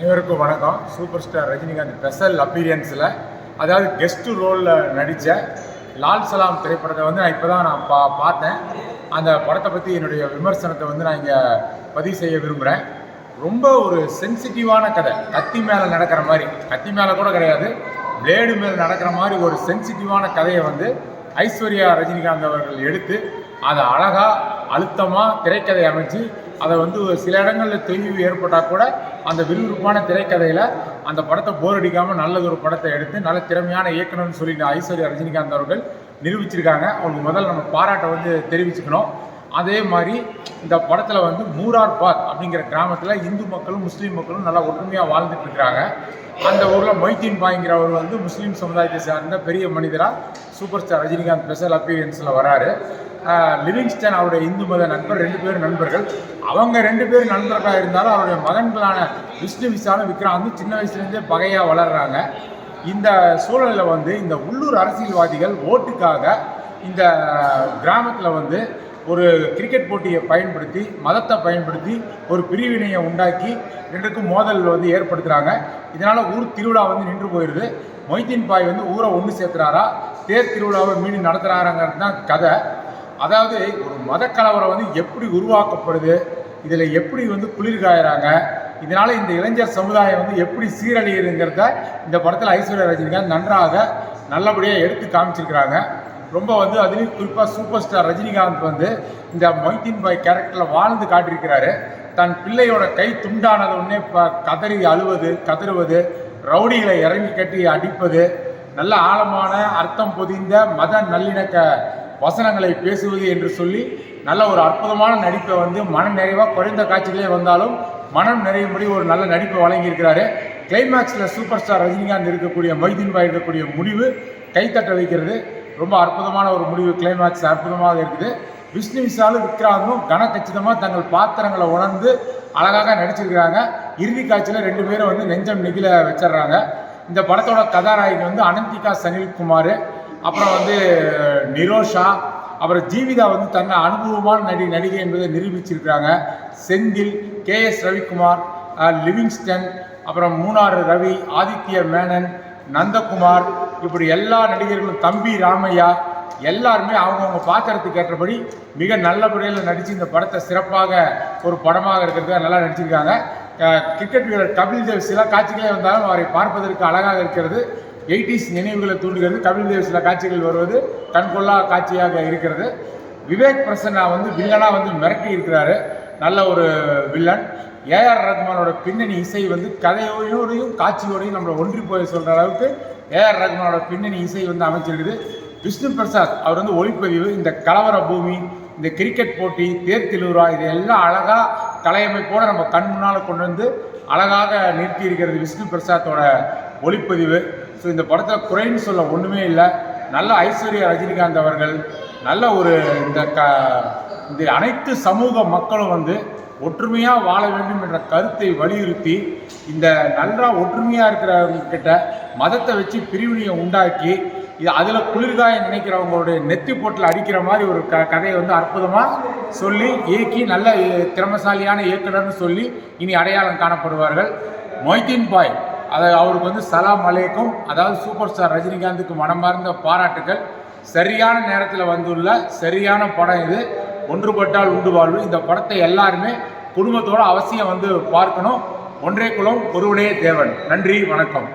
அனைவருக்கும் வணக்கம். Super star Rajinikanth special அப்பீரியன்ஸில், அதாவது கெஸ்ட் ரோலில் நடித்த லால் சலாம் திரைப்படத்தை வந்து நான் இப்போ தான் பார்த்தேன். அந்த படத்தை பற்றி என்னுடைய விமர்சனத்தை வந்து நான் இங்கே பதிவு செய்ய விரும்புகிறேன். ரொம்ப ஒரு சென்சிட்டிவான கதை, கத்தி மேலே நடக்கிற மாதிரி, கத்தி மேலே கூட கிடையாது, பிளேடு மேலே நடக்கிற மாதிரி ஒரு சென்சிட்டிவான கதையை வந்து ஐஸ்வர்யா ரஜினிகாந்த் அவர்கள் எடுத்து அதை அழகாக அழுத்தமாக திரைக்கதை அமைச்சு அதை வந்து சில இடங்களில் தெளிவு ஏற்பட்டால் கூட அந்த விறுவிறுப்பான திரைக்கதையில் அந்த படத்தை போர் அடிக்காமல் நல்லது ஒரு படத்தை எடுத்து நல்ல திறமையான இயக்குனர்னு சொல்லிட்டு ஐஸ்வர்யா ரஜினிகாந்த் அவர்கள் நிரூபிச்சிருக்காங்க. அவங்களுக்கு முதல்ல நம்ம பாராட்டை வந்து தெரிவிச்சுக்கணும். அதே மாதிரி இந்த படத்தில் வந்து மூரார்பாத் அப்படிங்கிற கிராமத்தில் இந்து மக்களும் முஸ்லீம் மக்களும் நல்லா ஒற்றுமையாக வாழ்ந்துட்டு இருக்கிறாங்க. அந்த ஊரில் மொய்தீன் பாய்ங்கிறவர் வந்து முஸ்லீம் சமுதாயத்தை சார்ந்த பெரிய மனிதராக சூப்பர் ஸ்டார் ரஜினிகாந்த் ஸ்பெஷல் அப்பீரியன்ஸில் வராரு. லிவிங்ஸ்டன் அவருடைய இந்து மத நண்பர், 2 பேர் நண்பர்கள். அவங்க 2 பேர் நண்பர்களாக இருந்தாலும் அவருடைய மகன்களான விஷ்ணு விஷாலும் விக்ராந்தும் சின்ன வயசுலேருந்தே பகையாக வளர்கிறாங்க. இந்த சூழலில் வந்து இந்த உள்ளூர் அரசியல்வாதிகள் ஓட்டுக்காக இந்த கிராமத்தில் வந்து ஒரு கிரிக்கெட் போட்டியை பயன்படுத்தி, மதத்தை பயன்படுத்தி ஒரு பிரிவினையை உண்டாக்கி 2க்கும் மோதல் வந்து ஏற்படுத்துகிறாங்க. இதனால் ஊர் திருவிழா வந்து நின்று போயிடுது. மொய்தீன் பாய் வந்து ஊரை ஒன்று சேர்த்துறாரா, தேர் திருவிழாவை மீண்டும் நடத்துகிறாருங்கிறது தான் கதை. அதாவது ஒரு மத கலவரம் வந்து எப்படி உருவாக்கப்படுது, இதில் எப்படி வந்து குளிர்காயிறாங்க, இதனால் இந்த இளைஞர் சமுதாயம் வந்து எப்படி சீரழியுதுங்கிறத இந்த படத்தில் ஐஸ்வர்யா ரஜினிகாந்த் நன்றாக நல்லபடியாக எடுத்து காமிச்சிருக்கிறாங்க. ரொம்ப வந்து அதுலேயும் குறிப்பாக சூப்பர் ஸ்டார் ரஜினிகாந்த் வந்து இந்த மொய்தீன் பாய் கேரக்டரில் வாழ்ந்து காட்டியிருக்கிறாரு. தன் பிள்ளையோட கை துண்டானது உடனே கதறி அழுவது, கதறுவது, ரவுடிகளை இறங்கி கட்டி அடிப்பது, நல்ல ஆழமான அர்த்தம் பொதிந்த மத நல்லிணக்க வசனங்களை பேசுவது என்று சொல்லி நல்ல ஒரு அற்புதமான நடிப்பை வந்து மனம் நிறைவாக குறைந்த காட்சிகளே வந்தாலும் மனம் நிறையும்படி ஒரு நல்ல நடிப்பை வழங்கியிருக்கிறாரு. கிளைமேக்ஸில் சூப்பர் ஸ்டார் ரஜினிகாந்த் இருக்கக்கூடிய மொய்தீன் பாய் இருக்கக்கூடிய முடிவு கைத்தட்ட வைக்கிறது. ரொம்ப அற்புதமான ஒரு முடிவு, கிளைமேக்ஸ் அற்புதமாக இருக்குது. விஷ்ணு விஷாலும் விக்ராந்தும் கனக்கச்சிதமாக தங்கள் பாத்திரங்களை உணர்ந்து அழகாக நடிச்சிருக்கிறாங்க. இறுதி காட்சியில் 2 பேரும் வந்து நெஞ்சம் நெகிழ வச்சிடுறாங்க. இந்த படத்தோட கதாநாயகி வந்து அனந்திகா சனில்குமார், அப்புறம் வந்து நிரோஷா, அப்புறம் ஜீவிதா வந்து தன்னை அனுபவமான நடிகை என்பதை நிரூபிச்சிருக்கிறாங்க. செந்தில், KS ரவிக்குமார், லிவிங்ஸ்டன், அப்புறம் மூணார் ரவி, ஆதித்ய மேனன், நந்தகுமார், இப்படி எல்லா நடிகர்களும், தம்பி ராமையா, எல்லாருமே அவங்கவுங்க பாத்திரத்துக்கு ஏற்றபடி மிக நல்ல முறையில் நடித்து இந்த படத்தை சிறப்பாக ஒரு படமாக இருக்கிறதுக்காக நல்லா நடிச்சிருக்காங்க. கிரிக்கெட் வீரர் கபில் தேவ் சில காட்சிகளே வந்தாலும் அவரை பார்ப்பதற்கு அழகாக இருக்கிறது. 80s நினைவுகளை தூண்டுகிறது. கபில் தேவ் சில காட்சிகள் வருவது கண்கொள்ளா காட்சியாக இருக்கிறது. விவேக் பிரசன்னா வந்து வில்லனாக வந்து மிரட்டி இருக்கிறாரு. நல்ல ஒரு வில்லன். AR ரஹ்மானோட பின்னணி இசை வந்து கதையோடையும் காட்சியோடையும் நம்மளை ஒன்றி போய் சொல்கிற அளவுக்கு AR ரஹ்மானோட பின்னணி இசை வந்து அமைச்சிருக்குது. விஷ்ணு பிரசாத் அவர் வந்து ஒளிப்பதிவு, இந்த கலவர பூமி, இந்த கிரிக்கெட் போட்டி, தேர் திருவிழா, இதெல்லாம் அழகாக கலையமைப்போடு நம்ம கண் முன்னால் கொண்டு வந்து அழகாக நிறுத்தி இருக்கிறது விஷ்ணு பிரசாத்தோட ஒளிப்பதிவு. ஸோ இந்த படத்தில் குறைன்னு சொல்ல ஒன்றுமே இல்லை. நல்ல ஐஸ்வர்யா ரஜினிகாந்த் அவர்கள் நல்ல ஒரு இந்த அனைத்து சமூக மக்களும் வந்து ஒற்றுமையாக வாழ வேண்டும் என்ற கருத்தை வலியுறுத்தி இந்த நல்லா ஒற்றுமையாக இருக்கிறவங்கக்கிட்ட மதத்தை வச்சு பிரிவினையை உண்டாக்கி அதில் குளிர்காய நினைக்கிறவங்களுடைய நெத்தி போட்டில் அடிக்கிற மாதிரி ஒரு கதையை வந்து அற்புதமாக சொல்லி இயக்கி நல்ல திறமசாலியான இயக்குனர்னு சொல்லி இனி அடையாளம் காணப்படுவார்கள். மொய்தீன் பாய் அவருக்கு வந்து சலாம் அலைக்கும், அதாவது சூப்பர் ஸ்டார் ரஜினிகாந்துக்கு மனமார்ந்த பாராட்டுகள். சரியான நேரத்தில் வந்துள்ள சரியான படம் இது. ஒன்றுபட்டால் உண்டு வாழ்வு. இந்த படத்தை எல்லாருமே குடும்பத்தோடு அவசியம் வந்து பார்க்கணும். ஒன்றே குலம் ஒருவனே தேவன். நன்றி, வணக்கம்.